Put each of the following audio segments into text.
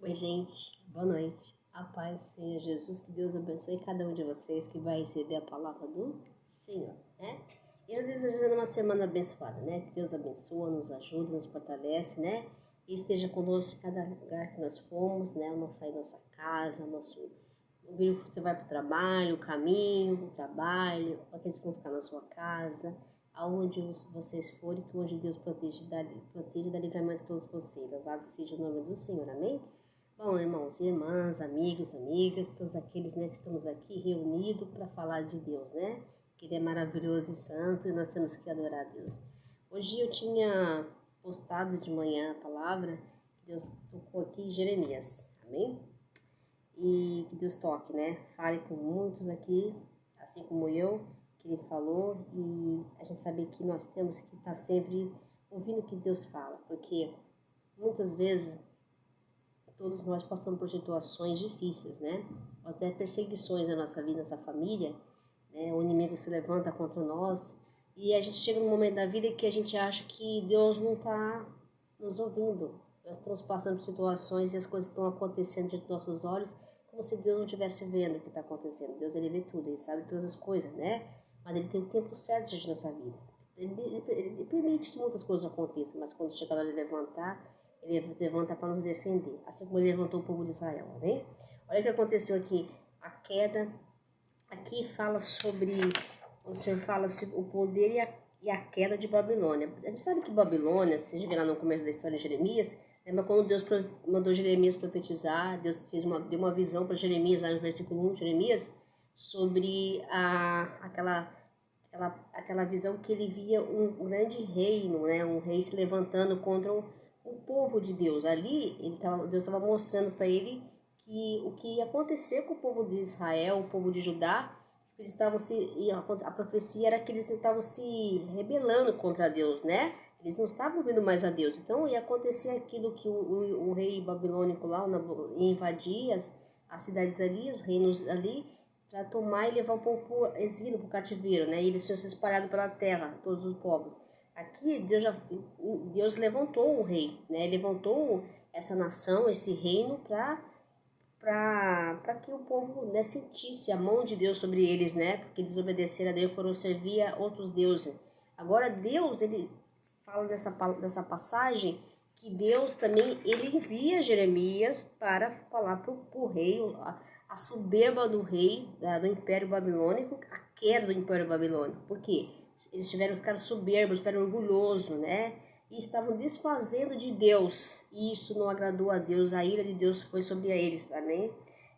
Oi, gente, boa noite. A paz do Senhor Jesus, que Deus abençoe cada um de vocês que vai receber a palavra do Senhor, né? E eu desejando uma semana abençoada, né? Que Deus abençoa, nos ajuda, nos fortalece, né? E esteja conosco em cada lugar que nós fomos, né? Nossa casa, o vídeo que você vai para o trabalho, o caminho, o trabalho, aqueles que vão ficar na sua casa, aonde vocês forem, que hoje Deus proteja da livramento de todos vocês. Louvado seja o nome do Senhor, amém? Bom, irmãos e irmãs, amigos, amigas, todos aqueles, né, que estamos aqui reunidos para falar de Deus, né? Que Ele é maravilhoso e santo e nós temos que adorar a Deus. Hoje eu tinha postado de manhã a palavra que Deus tocou aqui em Jeremias, amém? E que Deus toque, né? Fale com muitos aqui, assim como eu, que Ele falou, e a gente sabe que nós temos que estar sempre ouvindo o que Deus fala, porque muitas vezes todos nós passamos por situações difíceis, né? Até perseguições na nossa vida, nessa família, né? O inimigo se levanta contra nós e a gente chega num momento da vida que a gente acha que Deus não está nos ouvindo. Nós estamos passando por situações e as coisas estão acontecendo diante dos nossos olhos como se Deus não estivesse vendo o que está acontecendo. Deus, Ele vê tudo, Ele sabe todas as coisas, né? Mas Ele tem o tempo certo de nossa vida. Ele permite que muitas coisas aconteçam, mas quando chega a hora de levantar, Ele levanta para nos defender, assim como Ele levantou o povo de Israel, amém? Olha o que aconteceu aqui, a queda, aqui fala sobre, o Senhor fala sobre o poder e a queda de Babilônia. A gente sabe que Babilônia, se a gente vê lá no começo da história de Jeremias, lembra quando Deus mandou Jeremias profetizar, Deus deu uma visão para Jeremias, lá no versículo 1 de Jeremias, sobre aquela visão que ele via um grande reino, né, um rei se levantando contra o povo de Deus. Ali Deus estava mostrando para ele que o que ia acontecer com o povo de Israel, o povo de Judá, eles estavam a profecia era que eles estavam se rebelando contra Deus, né? Eles não estavam ouvindo mais a Deus. Então ia acontecer aquilo que o rei babilônico lá ia invadir as cidades ali, os reinos ali, para tomar e levar o povo para o exílio, para o cativeiro, né? E eles tinham se espalhado pela terra, todos os povos. Aqui Deus levantou o rei, né? Levantou essa nação, esse reino para que o povo, né, sentisse a mão de Deus sobre eles, né? Porque desobedeceram a Deus, foram servir a outros deuses. Agora Deus, ele fala dessa passagem que Deus também ele envia Jeremias para falar para o rei a soberba do rei do Império Babilônico, a queda do Império Babilônico. Por quê? Eles ficaram soberbos, ficaram orgulhosos, né? E estavam desfazendo de Deus. E isso não agradou a Deus, a ira de Deus foi sobre eles, amém?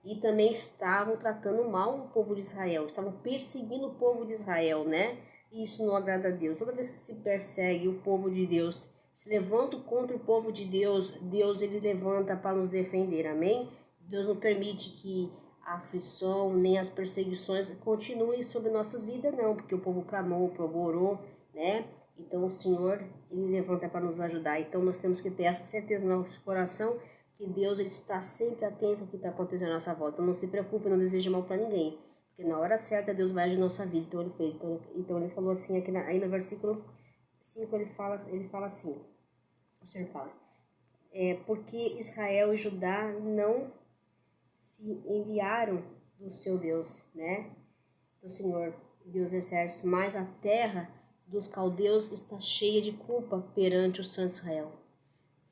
E também estavam tratando mal o povo de Israel, estavam perseguindo o povo de Israel, né? E isso não agrada a Deus. Toda vez que se persegue o povo de Deus, se levanta contra o povo de Deus, Deus ele levanta para nos defender, amém? Deus não permite que a aflição nem as perseguições continuem sobre nossas vidas, não, porque o povo clamou, o povo orou, né? Então o Senhor, Ele levanta para nos ajudar. Então nós temos que ter essa certeza no nosso coração que Deus ele está sempre atento ao que está acontecendo à nossa volta. Então não se preocupe, não deseje mal para ninguém. Porque na hora certa Deus vai agir na nossa vida. Então Ele fez. Então Ele falou assim, aí no versículo 5 ele fala assim, o Senhor fala, porque Israel e Judá não se enviaram do seu Deus, né? Do Senhor, Deus do exército, mas a terra dos caldeus está cheia de culpa perante o Santo Israel.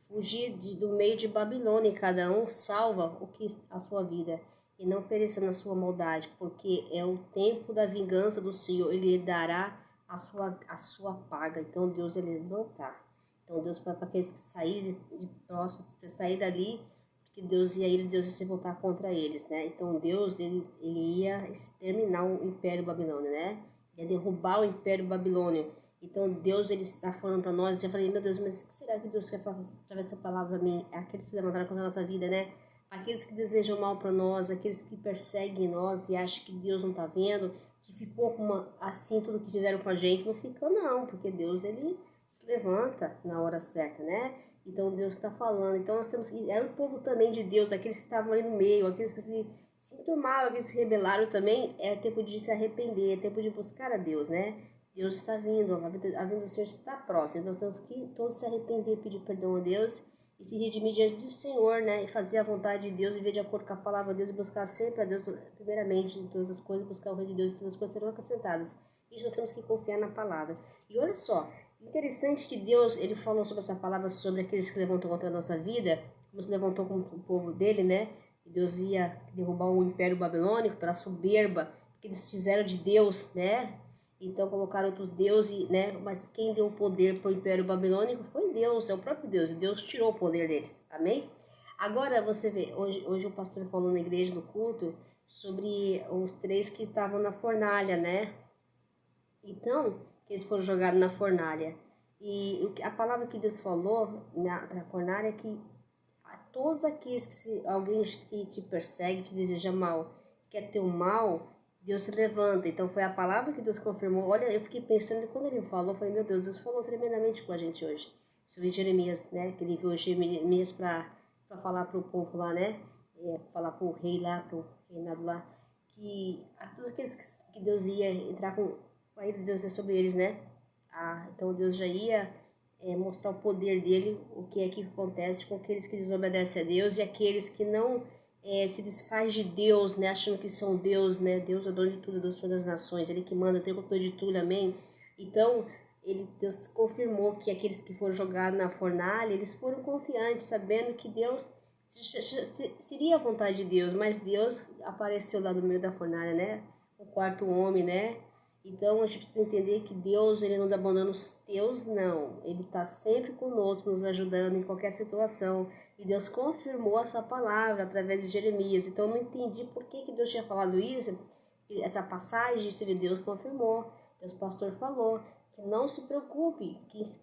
Fugir do meio de Babilônia, e cada um salva a sua vida, e não pereça na sua maldade, porque é o tempo da vingança do Senhor, Ele dará a sua paga. Então Deus ele levantar. Então Deus para aqueles que saírem de próximo, para sair dali, porque Deus ia se voltar contra eles, né? Então Deus ele ia exterminar o Império Babilônio, né? Ia derrubar o Império Babilônio. Então Deus ele está falando para nós. Eu falei, meu Deus, mas o que será que Deus quer falar através dessa palavra para mim? Aqueles que se levantaram contra a nossa vida, né? Aqueles que desejam mal para nós, aqueles que perseguem nós e acham que Deus não está vendo, que ficou assim tudo que fizeram com a gente, não ficou não, porque Deus ele se levanta na hora certa, né? Então Deus está falando. Então nós temos que é o povo também de Deus, aqueles que estavam ali no meio, aqueles que se enturmaram, aqueles que se rebelaram também, é tempo de se arrepender, é tempo de buscar a Deus, né? Deus está vindo, a vinda do Senhor está próxima. Nós temos que todos se arrepender, pedir perdão a Deus e se redimir diante do Senhor, né? E fazer a vontade de Deus, viver de acordo com a palavra de Deus e buscar sempre a Deus, primeiramente, em todas as coisas, buscar o reino de Deus e todas as coisas serão acrescentadas. E nós temos que confiar na palavra. E olha só, interessante que Deus, ele falou sobre essa palavra, sobre aqueles que levantam contra a nossa vida, como se levantou contra o povo dele, né? E Deus ia derrubar o Império Babilônico pela soberba que eles fizeram de Deus, né? Então colocaram outros deuses, né? Mas quem deu o poder para o Império Babilônico foi Deus, é o próprio Deus. E Deus tirou o poder deles, amém? Agora você vê, hoje o pastor falou na igreja, no culto, sobre os 3 que estavam na fornalha, né? Então, que eles foram jogados na fornalha. E a palavra que Deus falou na fornalha é que a todos aqueles que alguém que te persegue, te deseja mal, quer ter o mal, Deus se levanta. Então foi a palavra que Deus confirmou. Olha, eu fiquei pensando, quando ele falou, eu falei, meu Deus, Deus falou tremendamente com a gente hoje. Sobre Jeremias, né? Que ele enviou Jeremias para falar para o povo lá, né? Falar para o rei lá, para o reinado lá, que a todos aqueles que Deus ia entrar com a ira de Deus é sobre eles, né? Então Deus já ia mostrar o poder dele, o que é que acontece com aqueles que desobedecem a Deus e aqueles que não se desfaz de Deus, né, achando que são Deus, né? Deus é dono de tudo, Deus é dono das nações, ele que manda, tem o controle de tudo, amém? Então, Deus confirmou que aqueles que foram jogados na fornalha, eles foram confiantes, sabendo que Deus seria a vontade de Deus, mas Deus apareceu lá no meio da fornalha, né? O quarto homem, né? Então a gente precisa entender que Deus, ele não abandona os teus, não. Ele está sempre conosco, nos ajudando em qualquer situação. E Deus confirmou essa palavra através de Jeremias. Então eu não entendi por que Deus tinha falado isso. Essa passagem, você vê, Deus confirmou. Deus, o pastor falou que não se preocupe.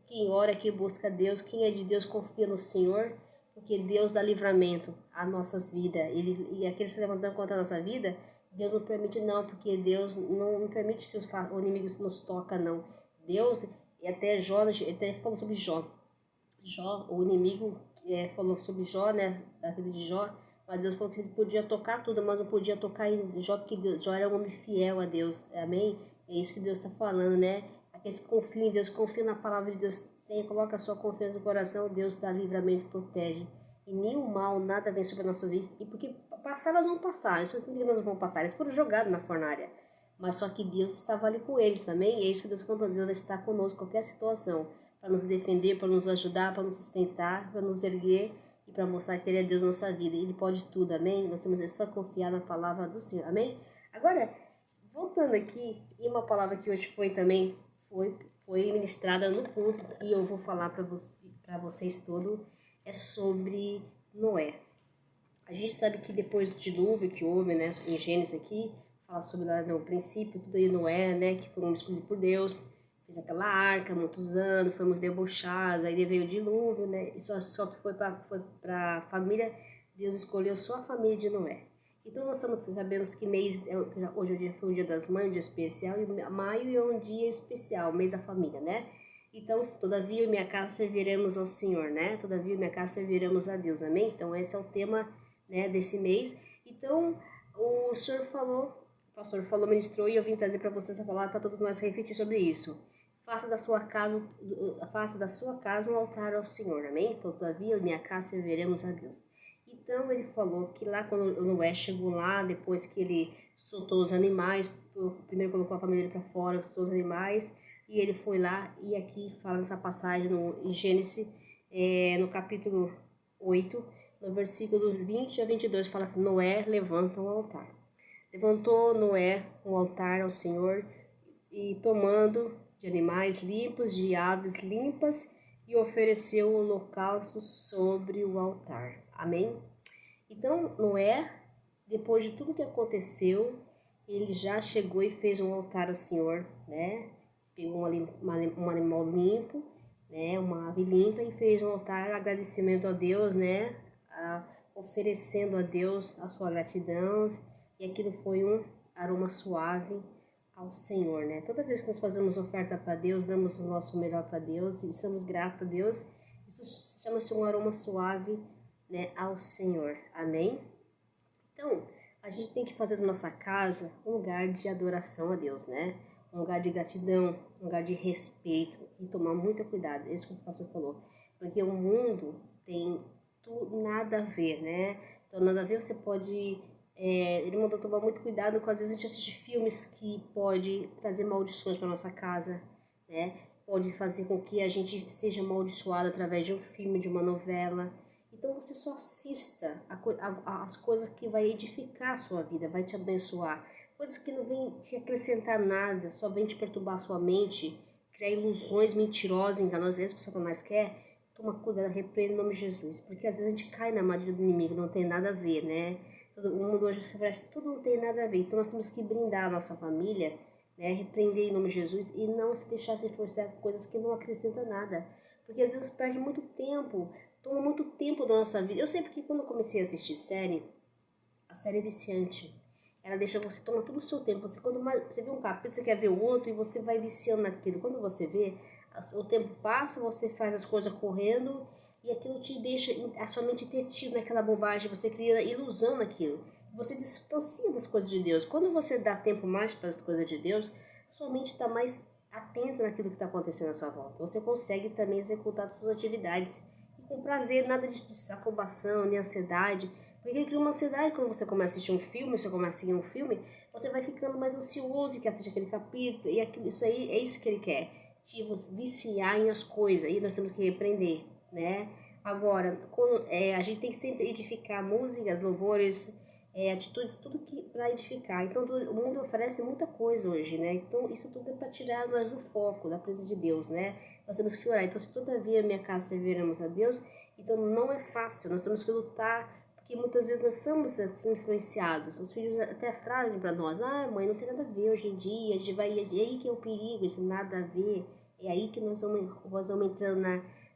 Quem ora, quem busca Deus, quem é de Deus confia no Senhor. Porque Deus dá livramento às nossas vidas. E aqueles que se levantam contra a nossa vida, Deus não permite não, porque Deus não permite que o inimigo nos toca não. Deus, e até Jó, ele até falou sobre Jó. Jó, o inimigo falou sobre Jó, né, da vida de Jó, mas Deus falou que ele podia tocar tudo, mas não podia tocar em Jó, porque Jó era um homem fiel a Deus, amém? É isso que Deus está falando, né? Aqueles que confiam em Deus, confiam na palavra de Deus, coloca a sua confiança no coração, Deus dá livramento, protege. E nenhum mal, nada vem sobre as nossas vidas. E porque passar, elas vão passar. Isso não significa que nós vamos passar. Eles foram jogados na fornalha. Mas só que Deus estava ali com eles também. E é isso que Deus falou. Deus vai estar conosco em qualquer situação. Para nos defender, para nos ajudar, para nos sustentar, para nos erguer. E para mostrar que Ele é Deus na nossa vida. Ele pode tudo, amém? Nós temos que só confiar na palavra do Senhor, amém? Agora, voltando aqui, e uma palavra que hoje foi também, foi ministrada no culto. E eu vou falar para vocês todo. É sobre Noé. A gente sabe que depois do dilúvio que houve, né, em Gênesis aqui, fala sobre lá no princípio, tudo aí Noé, né, que foi um escolhido por Deus, fez aquela arca, muitos anos, foi muito debochado, aí veio o dilúvio, né, e só que foi para a família, Deus escolheu só a família de Noé. Então nós sabemos que mês, hoje foi o dia das mães, um dia especial, e maio é um dia especial, mês da família, né? Então, todavia em minha casa serviremos ao Senhor, né? Todavia em minha casa serviremos a Deus, amém? Então, esse é o tema, né, desse mês. Então, o Senhor falou, o pastor falou, ministrou, e eu vim trazer para vocês essa palavra para todos nós refletir sobre isso. Faça da sua casa um altar ao Senhor, amém? Então, todavia em minha casa serviremos a Deus. Então, ele falou que lá quando Noé chegou lá, depois que ele soltou os animais, primeiro colocou a família para fora, soltou os animais, e ele foi lá, e aqui fala nessa passagem em Gênesis, no capítulo 8, no versículo 20 a 22, fala assim, Noé levanta um altar. Levantou Noé um altar ao Senhor, e tomando de animais limpos, de aves limpas, e ofereceu o holocausto sobre o altar. Amém? Então, Noé, depois de tudo que aconteceu, ele já chegou e fez um altar ao Senhor, né? Pegou um animal limpo, né? Uma ave limpa e fez um altar, agradecimento a Deus, né? Oferecendo a Deus a sua gratidão, e aquilo foi um aroma suave ao Senhor, né? Toda vez que nós fazemos oferta para Deus, damos o nosso melhor para Deus e somos gratos a Deus, isso chama-se um aroma suave, né, ao Senhor, amém? Então, a gente tem que fazer da nossa casa um lugar de adoração a Deus, né? Um lugar de gratidão, um lugar de respeito e tomar muito cuidado, é isso que o pastor falou, porque o mundo tem nada a ver, né? Então, nada a ver, você pode... ele mandou tomar muito cuidado com, às vezes, a gente assiste filmes que pode trazer maldições para nossa casa, né? Pode fazer com que a gente seja amaldiçoado através de um filme, de uma novela. Então, você só assista as coisas que vai edificar a sua vida, vai te abençoar. Coisas que não vêm te acrescentar nada, só vêm te perturbar a sua mente, criar ilusões mentirosas, enganosas, é isso que o Satanás quer. Toma cuidado, repreenda em nome de Jesus. Porque às vezes a gente cai na armadilha do inimigo, não tem nada a ver, né? Todo mundo hoje se oferece, tudo não tem nada a ver. Então nós temos que brindar a nossa família, né? Repreender em nome de Jesus e não se deixar se influenciar com coisas que não acrescentam nada. Porque às vezes perde muito tempo, toma muito tempo da nossa vida. Eu sei porque quando eu comecei a assistir série, a série é viciante. Ela deixa você tomar todo o seu tempo. Quando você vê um capítulo, você quer ver o outro e você vai viciando naquilo. Quando você vê, o tempo passa, você faz as coisas correndo e aquilo te deixa a sua mente entretida naquela bobagem. Você cria ilusão naquilo. Você distancia das coisas de Deus. Quando você dá tempo mais para as coisas de Deus, sua mente está mais atenta naquilo que está acontecendo à sua volta. Você consegue também executar suas atividades e com prazer, nada de afobação, nem ansiedade. Porque cria uma ansiedade quando você começa a assistir um filme, você começa a seguir um filme, você vai ficando mais ansioso e quer assistir aquele capítulo, e aquilo, isso aí é isso que ele quer, te viciar em as coisas, aí nós temos que repreender, né? Agora, a gente tem que sempre edificar músicas, louvores, atitudes, tudo que para edificar. Então, o mundo oferece muita coisa hoje, né? Então, isso tudo é para tirar nós do foco, da presença de Deus, né? Nós temos que orar. Então, se todavia minha casa serviremos a Deus, então não é fácil, nós temos que lutar, porque muitas vezes nós somos assim, influenciados. Os filhos até trazem para nós, mãe, não tem nada a ver hoje em dia, a gente vai, é aí que é o perigo, esse nada a ver, é aí que nós vamos entrando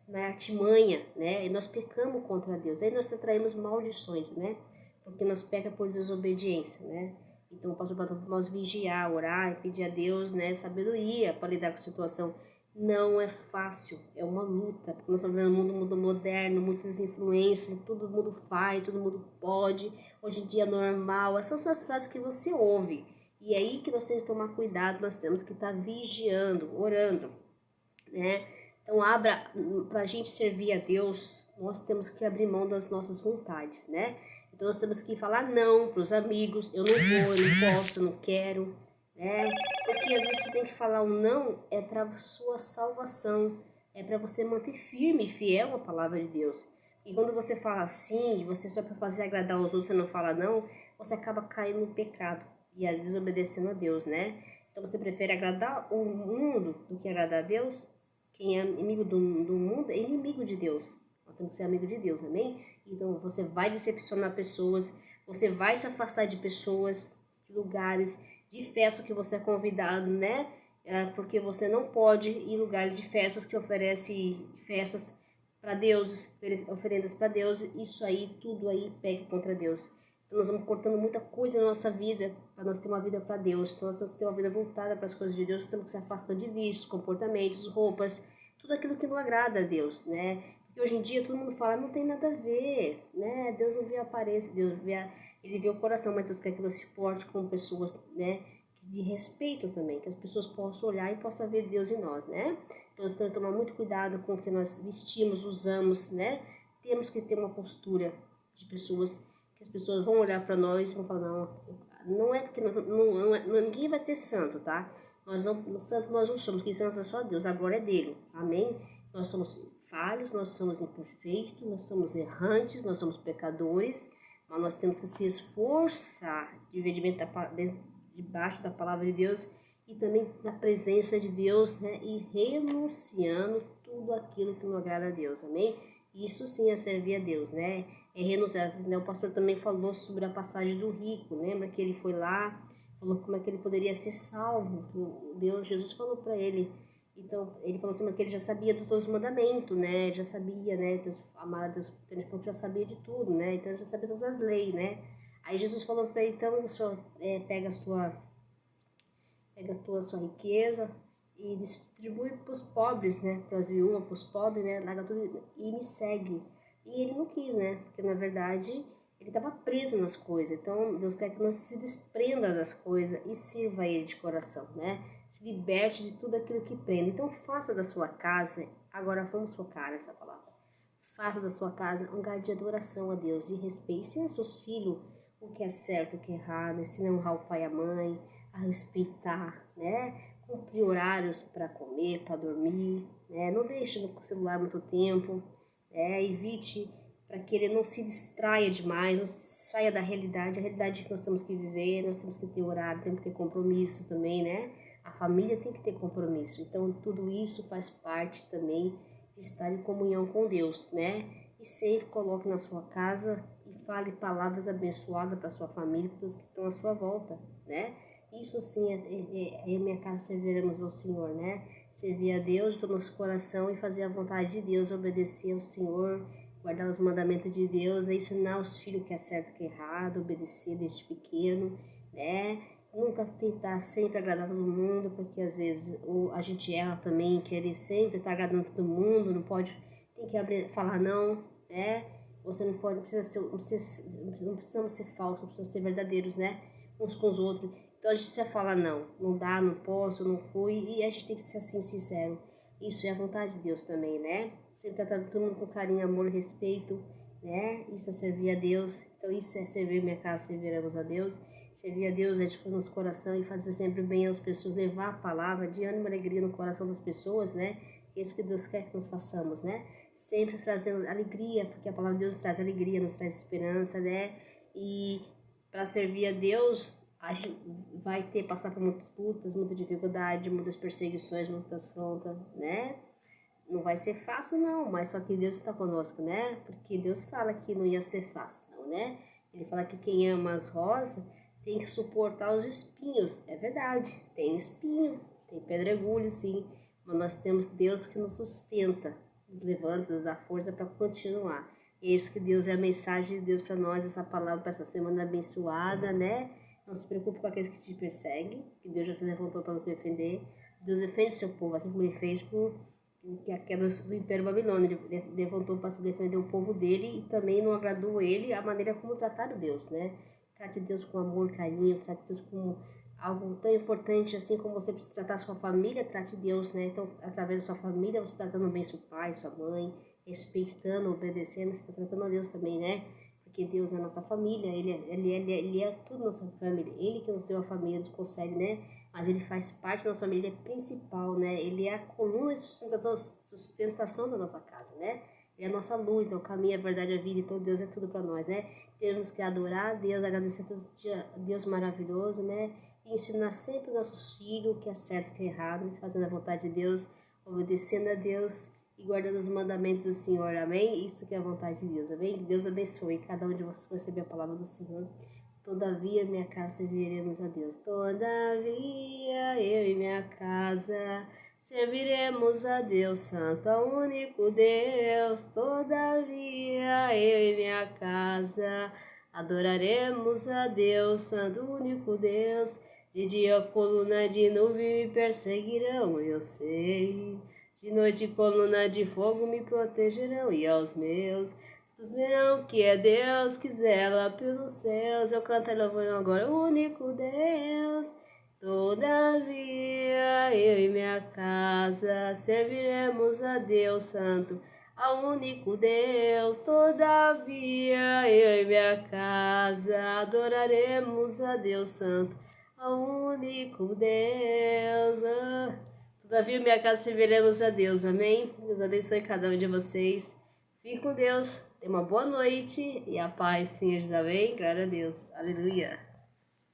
na artimanha, né? E nós pecamos contra Deus, aí nós atraímos maldições, né? Porque nós pecamos por desobediência, né? Então o pastor para nós vigiar, orar e pedir a Deus, né, sabedoria para lidar com a situação. Não é fácil, é uma luta, porque nós estamos vivendo um mundo moderno, muitas influências, todo mundo faz, todo mundo pode, hoje em dia é normal, essas são as frases que você ouve, e é aí que nós temos que tomar cuidado, nós temos que estar vigiando, orando, né? Então, para a gente servir a Deus, nós temos que abrir mão das nossas vontades, né? Então, nós temos que falar não para os amigos, eu não vou, eu não posso, eu não quero, né? Porque às vezes você tem que falar um não, é para sua salvação, é para você manter firme e fiel à palavra de Deus. E quando você fala sim, você só para fazer agradar os outros, você não fala não, você acaba caindo no pecado e desobedecendo a Deus, né? Então você prefere agradar o mundo do que agradar a Deus? Quem é inimigo do mundo é inimigo de Deus. Nós temos que ser amigo de Deus, amém? Então você vai decepcionar pessoas, você vai se afastar de pessoas, de lugares, de festas que você é convidado, né? Porque você não pode ir em lugares de festas que oferecem festas para Deus, oferendas para Deus. Isso aí, tudo aí pega contra Deus. Então nós vamos cortando muita coisa na nossa vida para nós ter uma vida para Deus. Então nós temos que ter uma vida voltada para as coisas de Deus. Nós temos que se afastar de vícios, comportamentos, roupas, tudo aquilo que não agrada a Deus, né? Porque hoje em dia todo mundo fala, não tem nada a ver, né? Deus não vê a aparência, Ele vê o coração, mas Deus quer que nós se porte com pessoas, né? De respeito também, que as pessoas possam olhar e possam ver Deus em nós, né? Então nós temos que tomar muito cuidado com o que nós vestimos, usamos, né? Temos que ter uma postura de pessoas, que as pessoas vão olhar para nós e vão falar, não é porque ninguém vai ter santo, tá? Santo nós não somos, que santo é só Deus, a glória é dele, amém? Nós somos falhos, nós somos imperfeitos, nós somos errantes, nós somos pecadores, mas nós temos que se esforçar de viver debaixo da palavra de Deus e também na presença de Deus, né? E renunciando tudo aquilo que não agrada a Deus, amém? Isso sim é servir a Deus, né? É renunciar, né? O pastor também falou sobre a passagem do rico, lembra que ele foi lá, falou como é que ele poderia ser salvo, Jesus falou para ele. Então, ele falou assim, que ele já sabia dos todos os mandamentos, né? Já sabia, né? Deus, amar a Deus, ele falou que já sabia de tudo, né? Então, ele já sabia todas as leis, né? Aí Jesus falou para ele, então, pega a sua riqueza e distribui para os pobres, né? Para as viúvas, para os pobres, né? Larga tudo e me segue. E ele não quis, né? Porque, na verdade, ele estava preso nas coisas. Então, Deus quer que nós se desprenda das coisas e sirva a Ele de coração, né? Se liberte de tudo aquilo que prende. Então, faça da sua casa, agora vamos focar nessa palavra, faça da sua casa um lugar de adoração a Deus, de respeito. Ensina seus filhos o que é certo, o que é errado. Ensina a honrar o pai e a mãe, a respeitar, né? Cumprir horários para comer, para dormir, né? Não deixe no celular muito tempo, né? Evite para que ele não se distraia demais, não saia da realidade, a realidade que nós temos que viver, nós temos que ter horário, temos que ter compromissos também, né? A família tem que ter compromisso, então tudo isso faz parte também de estar em comunhão com Deus, né? E sempre coloque na sua casa e fale palavras abençoadas para sua família, para os que estão à sua volta, né? Isso sim é minha casa serviremos ao Senhor, né? Servir a Deus de todo o nosso coração e fazer a vontade de Deus, obedecer ao Senhor, guardar os mandamentos de Deus, é ensinar os filhos que é certo e que é errado, obedecer desde pequeno, né? Nunca tentar sempre agradar todo mundo, porque às vezes a gente erra também, querer sempre estar agradando todo mundo, não pode, tem que falar não, né? Você não pode, não precisamos ser falsos, precisamos ser verdadeiros, né? Uns com os outros. Então a gente precisa falar não, não dá, não posso, não fui, e a gente tem que ser assim sincero. Isso é a vontade de Deus também, né? Sempre tratando todo mundo com carinho, amor e respeito, né? Isso é servir a Deus. Então isso é servir minha casa, serviremos a Deus. Servir a Deus é tipo no nosso coração e fazer sempre bem às pessoas, levar a palavra de ânimo e alegria no coração das pessoas, né? É isso que Deus quer que nós façamos, né? Sempre trazendo alegria, porque a palavra de Deus traz alegria, nos traz esperança, né? E para servir a Deus, a gente vai ter passar por muitas lutas, muita dificuldade, muitas perseguições, muitas afrontas, né? Não vai ser fácil não, mas só que Deus está conosco, né? Porque Deus fala que não ia ser fácil, não, né? Ele fala que quem ama as rosas tem que suportar os espinhos. É verdade, tem espinho, tem pedregulho, sim, mas nós temos Deus que nos sustenta, nos levanta, nos dá força para continuar. É isso que Deus é a mensagem de Deus para nós, essa palavra para essa semana abençoada, né? Não se preocupe com aqueles que te perseguem, que Deus já se levantou para nos defender. Deus defende o seu povo, assim como ele fez que aquela do Império Babilônico, ele levantou para se defender o povo dele e também não agradou ele a maneira como trataram Deus, né? Trate Deus com amor, carinho, trate Deus com algo tão importante assim como você precisa tratar a sua família, trate Deus, né? Então, através da sua família, você está tratando bem seu pai, sua mãe, respeitando, obedecendo, você está tratando a Deus também, né? Porque Deus é a nossa família, ele é tudo nossa família, Ele que nos deu a família, nos concede, né? Mas Ele faz parte da nossa família, Ele é principal, né? Ele é a coluna de sustentação da nossa casa, né? Ele é a nossa luz, é o caminho, a verdade, a vida, então Deus é tudo para nós, né? Temos que adorar a Deus, agradecer todos os dias a Deus maravilhoso, né? E ensinar sempre os nossos filhos o que é certo e o que é errado, fazendo a vontade de Deus, obedecendo a Deus e guardando os mandamentos do Senhor, amém? Isso que é a vontade de Deus, amém? Que Deus abençoe cada um de vocês que receber a palavra do Senhor. Todavia, minha casa serviremos a Deus. Todavia, eu e minha casa serviremos a Deus, Santo, único Deus. Todavia, eu e minha casa adoraremos a Deus, Santo, único Deus. De dia coluna de nuvem me perseguirão, eu sei. De noite coluna de fogo me protegerão, e aos meus todos verão que é Deus que zela pelos céus. Eu canto e louvando agora o único Deus. Todavia, eu e minha casa serviremos a Deus Santo, ao único Deus. Todavia, eu e minha casa adoraremos a Deus Santo, ao único Deus. Todavia, minha casa serviremos a Deus. Amém? Deus abençoe cada um de vocês. Fique com Deus. Tenha uma boa noite e a paz, Senhor Jesus. Amém? Glória a Deus. Aleluia.